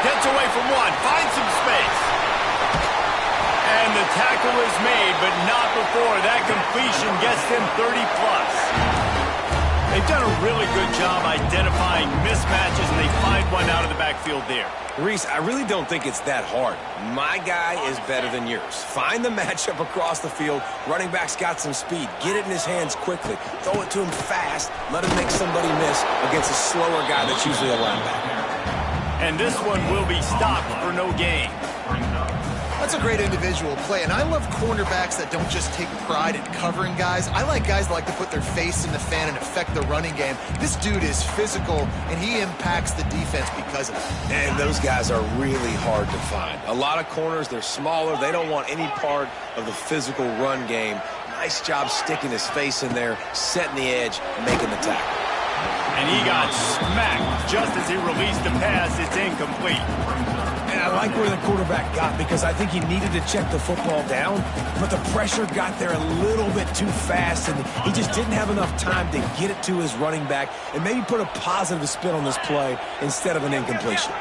Gets away from one, finds some space. And the tackle is made, but not before that completion gets them 30+. They've done a really good job identifying mismatches, and they find one out of the backfield there. Reese, I really don't think it's that hard. My guy is better than yours. Find the matchup across the field. Running back's got some speed. Get it in his hands quickly. Throw it to him fast. Let him make somebody miss against a slower guy that's usually a linebacker. And this one will be stopped for no gain. That's a great individual play, and I love cornerbacks that don't just take pride in covering guys. I like guys that like to put their face in the fan and affect the running game. This dude is physical, and he impacts the defense because of it. And those guys are really hard to find. A lot of corners, they're smaller. They don't want any part of the physical run game. Nice job sticking his face in there, setting the edge, making the tackle. And he got smacked just as he released the pass. It's incomplete. And I like where the quarterback got because I think he needed to check the football down, but the pressure got there a little bit too fast, and he just didn't have enough time to get it to his running back and maybe put a positive spin on this play instead of an incompletion.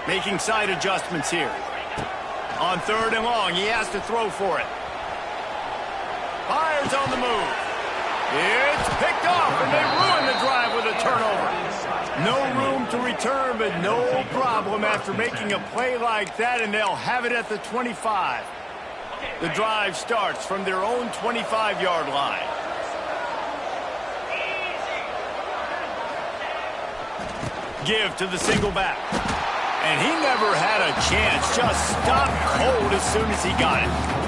Making side adjustments here. On 3rd and long, he has to throw for it. Fires on the move. It's picked off, and they ruin the drive with a turnover. No room to return, but no problem after making a play like that, and they'll have it at the 25. The drive starts from their own 25-yard line. Give to the single back. And he never had a chance, just stopped cold as soon as he got it.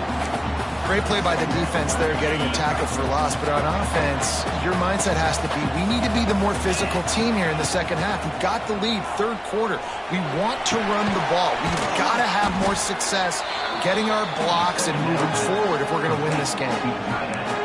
Great play by the defense there, getting a tackle for loss. But on offense, your mindset has to be, we need to be the more physical team here in the second half. We've got the lead, 3rd quarter. We want to run the ball. We've got to have more success getting our blocks and moving forward if we're going to win this game.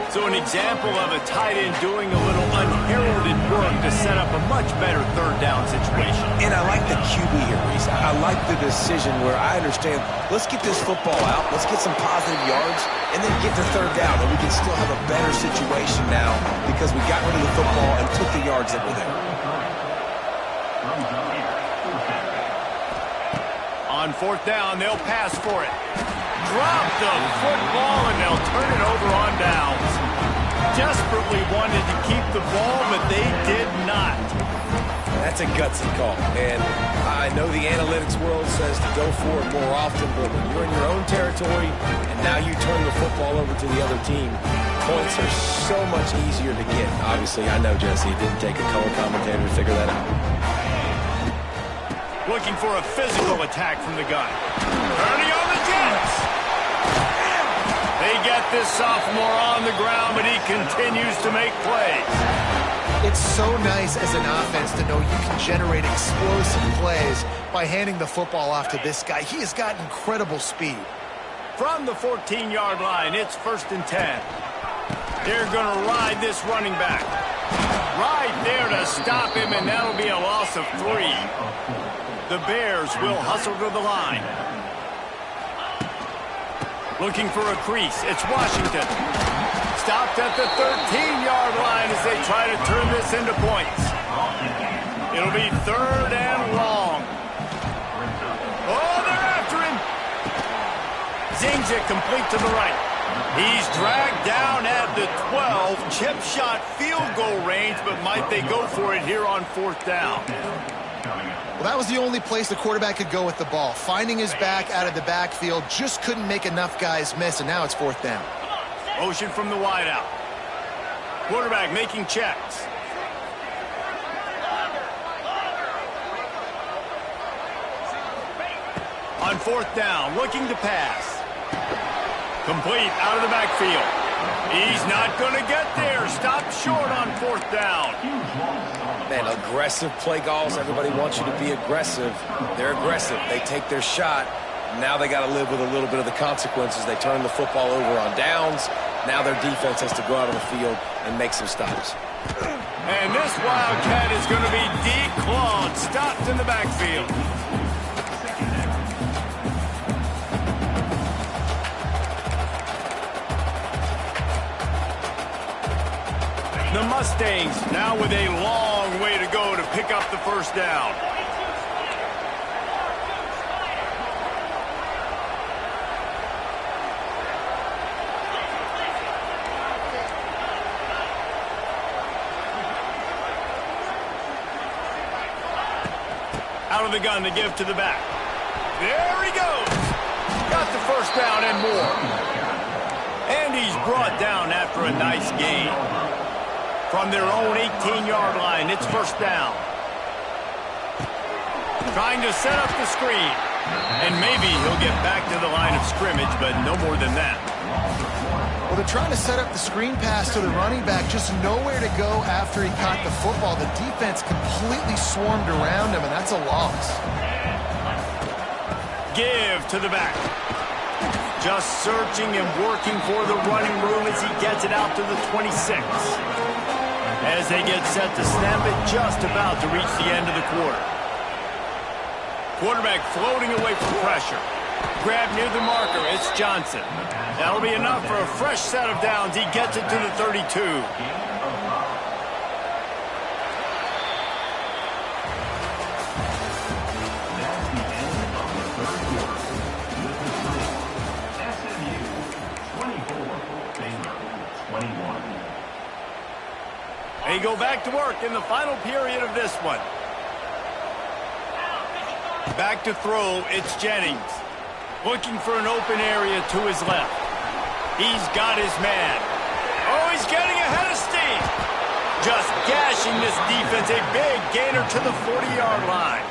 So an example of a tight end doing a little unheralded work to set up a much better 3rd down situation. And I like the QB here, Reese. I like the decision where I understand, let's get this football out, let's get some positive yards, and then get to 3rd down, and we can still have a better situation now because we got rid of the football and took the yards that were there. On 4th down, they'll pass for it. Drop the football, and they'll turn it over on downs. Desperately wanted to keep the ball, but they did not. That's a gutsy call. And I know the analytics world says to go for it more often, but when you're in your own territory and now you turn the football over to the other team, points are so much easier to get. Obviously, I know, Jesse, it didn't take a color commentator to figure that out. Looking for a physical attack from the gun. Turning on the Jets. They get this sophomore on the ground, but he continues to make plays. It's so nice as an offense to know you can generate explosive plays by handing the football off to this guy. He has got incredible speed. From the 14-yard line, it's 1st and 10. They're going to ride this running back. Right there to stop him, and that'll be a loss of 3. The Bears will hustle to the line. Looking for a crease. It's Washington. Stopped at the 13-yard line as they try to turn this into points. It'll be 3rd and long. Oh, they're after him. Zings it complete to the right. He's dragged down at the 12. Chip shot field goal range, but might they go for it here on 4th down? Well, that was the only place the quarterback could go with the ball. Finding his back out of the backfield, just couldn't make enough guys miss, and now it's 4th down. Motion from the wideout. Quarterback making checks. On 4th down, looking to pass. Complete out of the backfield. He's not going to get there. Stopped short on 4th down. Man, aggressive play calls. Everybody wants you to be aggressive. They're aggressive. They take their shot. Now they got to live with a little bit of the consequences. They turn the football over on downs. Now their defense has to go out on the field and make some stops. And this Wildcat is going to be declawed. Stopped in the backfield. The Mustangs now with a long way to go to pick up the 1st down. Out of the gun to give to the back. There he goes. Got the first down and more. And he's brought down after a nice gain. From their own 18-yard line, it's first down. Trying to set up the screen. And maybe he'll get back to the line of scrimmage, but no more than that. Well, they're trying to set up the screen pass to the running back, just nowhere to go after he caught the football. The defense completely swarmed around him, and that's a loss. Give to the back. Just searching and working for the running room as he gets it out to the 26. As they get set to snap it, just about to reach the end of the quarter. Quarterback floating away from pressure. Grab near the marker, it's Johnson. That'll be enough for a fresh set of downs. He gets it to the 32. They go back to work in the final period of this one. Back to throw, it's Jennings. Looking for an open area to his left. He's got his man. Oh, he's getting ahead of steam. Just gashing this defense. A big gainer to the 40-yard line.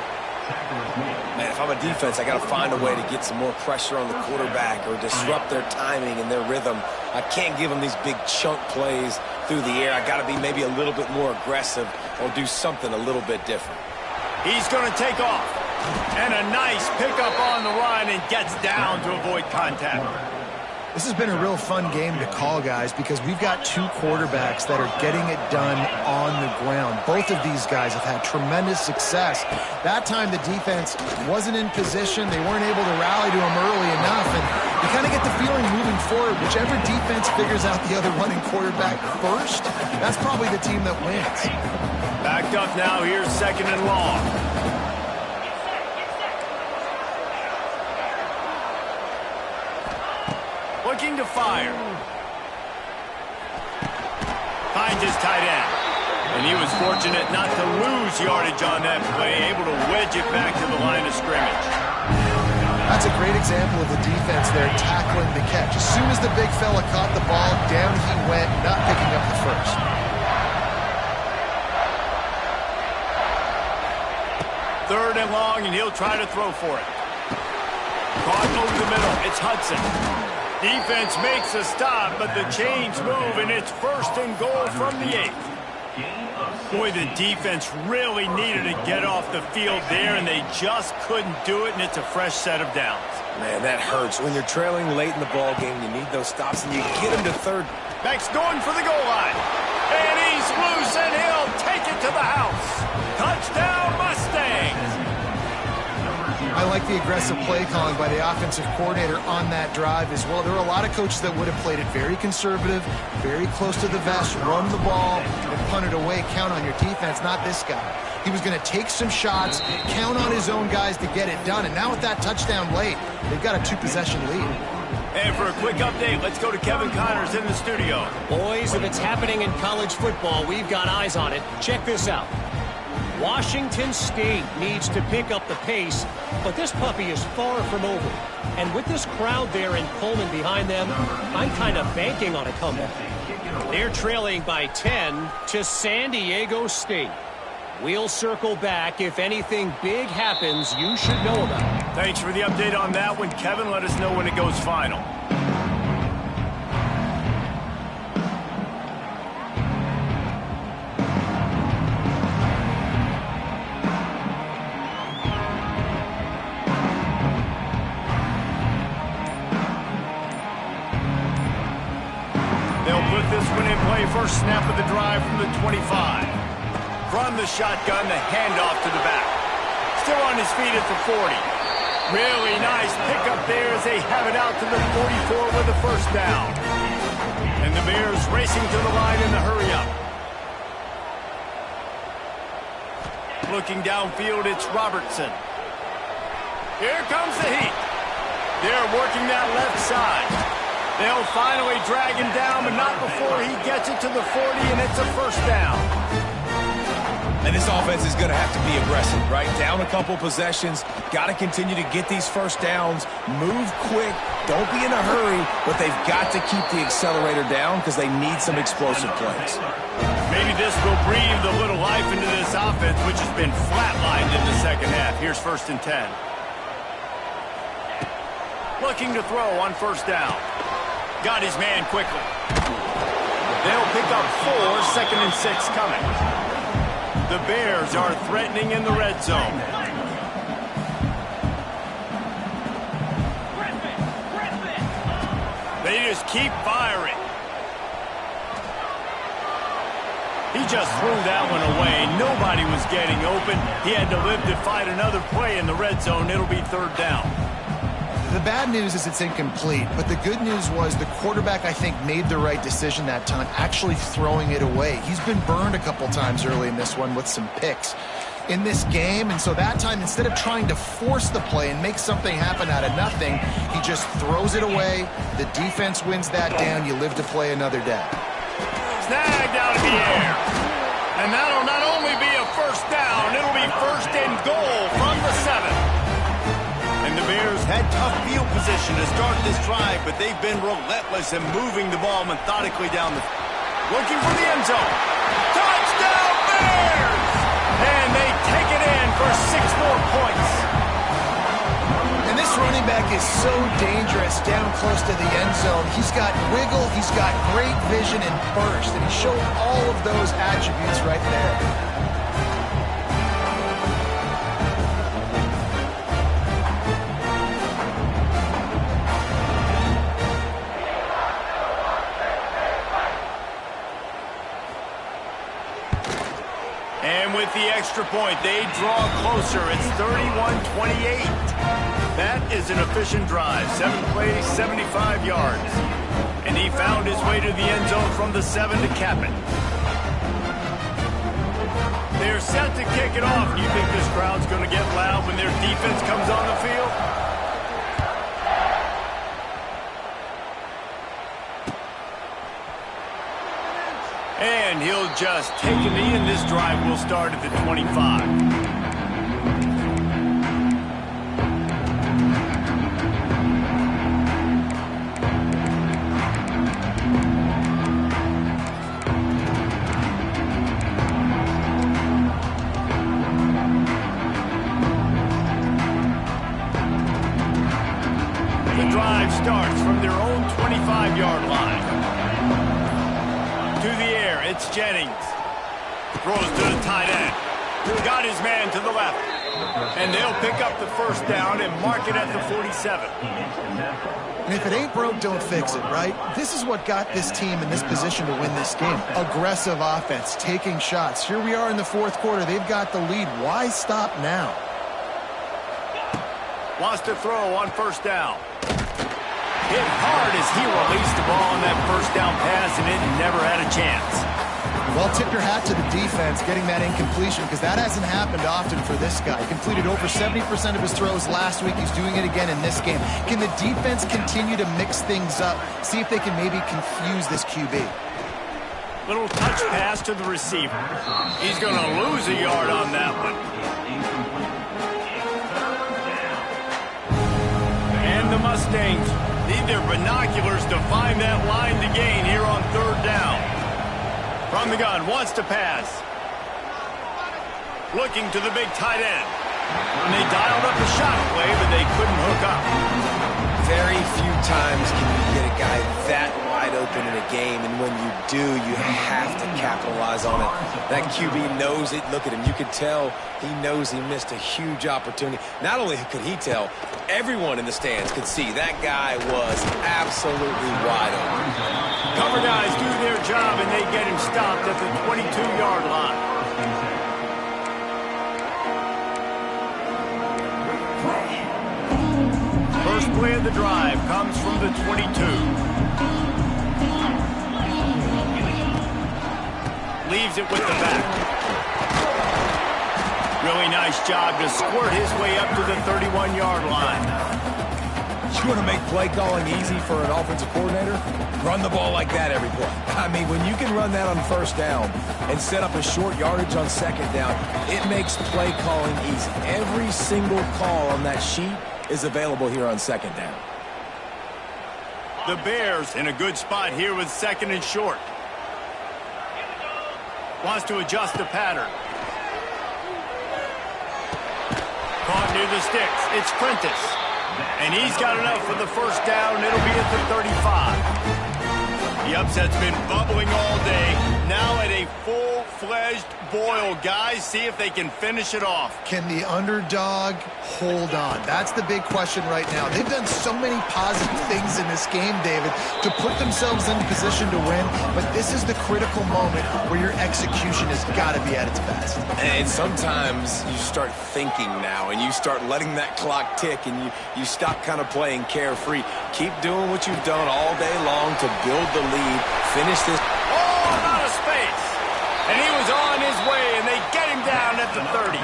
Man, if I'm a defense, I got to find a way to get some more pressure on the quarterback or disrupt their timing and their rhythm. I can't give them these big chunk plays through the air. I got to be maybe a little bit more aggressive or do something a little bit different. He's going to take off. And a nice pickup on the run and gets down to avoid contact. This has been a real fun game to call, guys, because we've got two quarterbacks that are getting it done on the ground. Both of these guys have had tremendous success. That time the defense wasn't in position. They weren't able to rally to him early enough. And you kind of get the feeling moving forward, whichever defense figures out the other running quarterback first, that's probably the team that wins. Backed up now, here's second and long. Looking to fire. Finds his tight end. And he was fortunate not to lose yardage on that play, able to wedge it back to the line of scrimmage. That's a great example of the defense there tackling the catch. As soon as the big fella caught the ball, down he went, not picking up the first. Third and long, and he'll try to throw for it. Caught over the middle. It's Hudson. Defense makes a stop, but the chains move, and it's first and goal from the 8. Boy, the defense really needed to get off the field there, and they just couldn't do it, and it's a fresh set of downs. Man, that hurts. When you're trailing late in the ball game, you need those stops, and you get them to third. Max going for the goal line. And he's loose, and he'll take it to the house. Touchdown, Mustangs! I like the aggressive play calling by the offensive coordinator on that drive as well. There were a lot of coaches that would have played it very conservative, very close to the vest, run the ball, and punt it away. Count on your defense, not this guy. He was going to take some shots, count on his own guys to get it done. And now with that touchdown late, they've got a 2-possession lead. And for a quick update, let's go to Kevin Connors in the studio. Boys, if it's happening in college football, we've got eyes on it. Check this out. Washington State needs to pick up the pace, but this puppy is far from over. And with this crowd there in Pullman behind them, I'm kind of banking on a comeback. They're trailing by 10 to San Diego State. We'll circle back. If anything big happens, you should know about it. Thanks for the update on that one, Kevin. Let us know when it goes final. This one in play, first snap of the drive from the 25. From the shotgun, the handoff to the back. Still on his feet at the 40. Really nice pickup there as they have it out to the 44 with the first down. And the Bears racing to the line in the hurry-up. Looking downfield, it's Robertson. Here comes the heat. They're working that left side. They'll finally drag him down, but not before he gets it to the 40, and it's a first down. And this offense is going to have to be aggressive, right? Down a couple possessions, got to continue to get these first downs, move quick, don't be in a hurry, but they've got to keep the accelerator down because they need some explosive plays. Maybe this will breathe a little life into this offense, which has been flatlined in the second half. Here's 1st and 10. Looking to throw on 1st down. Got his man quickly. They'll pick up 4, 2nd and 6 coming. The Bears are threatening in the red zone. They just keep firing. He just threw that one away. Nobody was getting open. He had to live to fight another play in the red zone. It'll be 3rd down. The bad news is it's incomplete, but the good news was the quarterback, I think, made the right decision that time, actually throwing it away. He's been burned a couple times early in this one with some picks in this game, and so that time, instead of trying to force the play and make something happen out of nothing, he just throws it away. The defense wins that down. You live to play another day. Snagged out of the air. And that'll not only be a 1st down, it'll be 1st and goal from the 7. And the Bears had tough field position to start this drive, but they've been relentless in moving the ball methodically down the... Looking for the end zone. Touchdown, Bears! And they take it in for 6 more points. And this running back is so dangerous down close to the end zone. He's got wiggle, he's got great vision and burst, and he showed all of those attributes right there. And with the extra point, they draw closer. It's 31-28. That is an efficient drive. 7 plays, 75 yards. And he found his way to the end zone from the 7 to cap it. They're set to kick it off. Do you think this crowd's going to get loud when their defense comes on the field? And he'll just take a knee, and this drive will start at the 25. The drive starts from their own 25-yard line. To the air, it's Jennings. Throws to the tight end. Got his man to the left. And they'll pick up the 1st down and mark it at the 47. And if it ain't broke, don't fix it, right? This is what got this team in this position to win this game. Aggressive offense, taking shots. Here we are in the 4th quarter. They've got the lead. Why stop now? Wants to throw on 1st down. Hit hard as he released the ball on that 1st down pass, and it never had a chance. Well, tip your hat to the defense getting that incompletion, because that hasn't happened often for this guy. He completed over 70% of his throws last week. He's doing it again in this game. Can the defense continue to mix things up, see if they can maybe confuse this QB? Little touch pass to the receiver. He's going to lose a yard on that one. And the Mustangs need their binoculars to find that line to gain here on 3rd down. From the gun, wants to pass. Looking to the big tight end. And they dialed up the shot play, but they couldn't hook up. Very few times can you get a guy that wide open in a game, and when you do, you have to capitalize on it. That QB knows it. Look at him. You could tell he knows he missed a huge opportunity. Not only could he tell, everyone in the stands could see that guy was absolutely wide open. Cover guys do their job, and they get him stopped at the 22-yard line. First play of the drive comes from the 22. Leaves it with the back. Really nice job to squirt his way up to the 31-yard line. You want to make play calling easy for an offensive coordinator? Run the ball like that every play. I mean, when you can run that on first down and set up a short yardage on second down, it makes play calling easy. Every single call on that sheet is available here on second down. The Bears in a good spot here with second and short. Wants to adjust the pattern. Caught near the sticks. It's Prentice. And he's got enough for the first down. It'll be at the 35. The upset's been bubbling all day. Now at a full-fledged boil. Guys, see if they can finish it off. Can the underdog hold on? That's the big question right now. They've done so many positive things in this game, David, to put themselves in position to win, but this is the critical moment where your execution has got to be at its best. And sometimes you start thinking now, and you start letting that clock tick, and you stop kind of playing carefree. Keep doing what you've done all day long to build the lead, finish this. Oh, out of space. And he was on his way, and they get him down at the 30.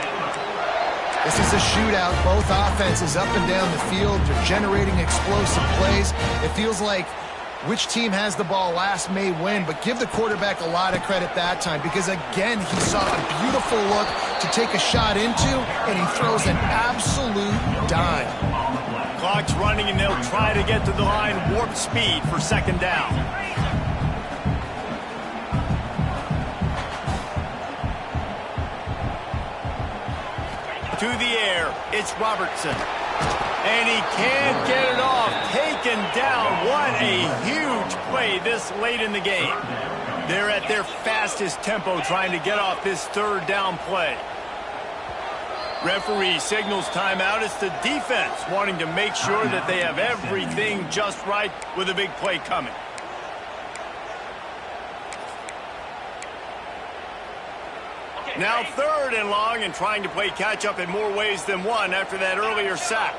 This is a shootout. Both offenses up and down the field. They're generating explosive plays. It feels like which team has the ball last may win, but give the quarterback a lot of credit that time because, again, he saw a beautiful look to take a shot into, and he throws an absolute dime. Clock's running, and they'll try to get to the line warp speed for second down. To the air, it's Robertson. And he can't get it off. Taken down. What a huge play this late in the game. They're at their fastest tempo trying to get off this third down play. Referee signals timeout. It's the defense wanting to make sure that they have everything just right with a big play coming. Now third and long and trying to play catch-up in more ways than one after that earlier sack.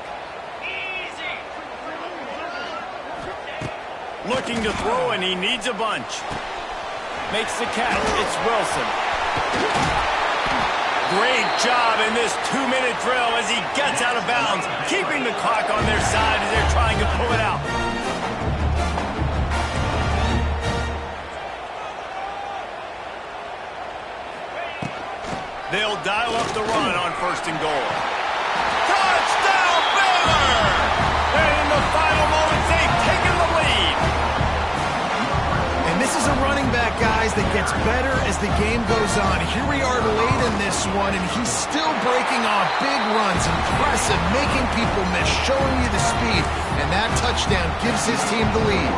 Looking to throw, and he needs a bunch. Makes the catch. It's Wilson. Great job in this 2-minute drill as he gets out of bounds, keeping the clock on their side as they're trying to pull it out. They'll dial up the run on first and goal. Touchdown, Baylor! And in the final moments, they've taken the lead. And this is a running back, guys, that gets better as the game goes on. Here we are late in this one, and he's still breaking off big runs. Impressive, making people miss, showing you the speed. And that touchdown gives his team the lead.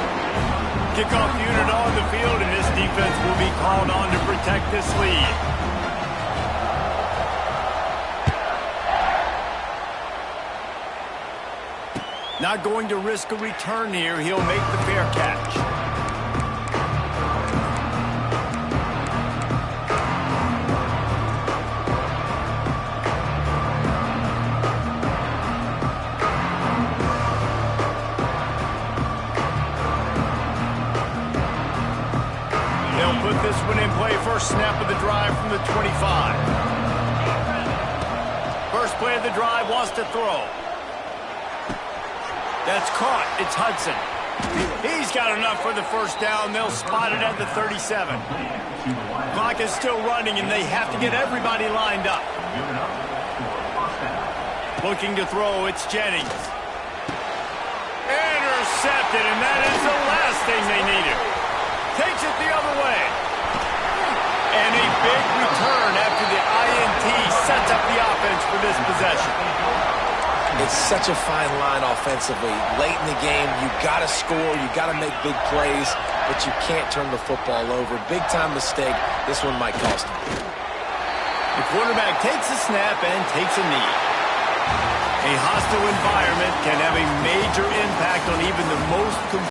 Kickoff unit on the field, and this defense will be called on to protect this lead. Not going to risk a return here. He'll make the fair catch. They'll put this one in play. First snap of the drive from the 25. First play of the drive, wants to throw. That's caught. It's Hudson. He's got enough for the first down. They'll spot it at the 37. Clock is still running, and they have to get everybody lined up. Looking to throw. It's Jennings. Intercepted, and that is the last thing they needed. Takes it the other way. And a big return after the INT sets up the offense for this possession. It's such a fine line offensively. Late in the game, you got to score, you got to make big plays, but you can't turn the football over. Big-time mistake. This one might cost him. The quarterback takes a snap and takes a knee. A hostile environment can have a major impact on even the most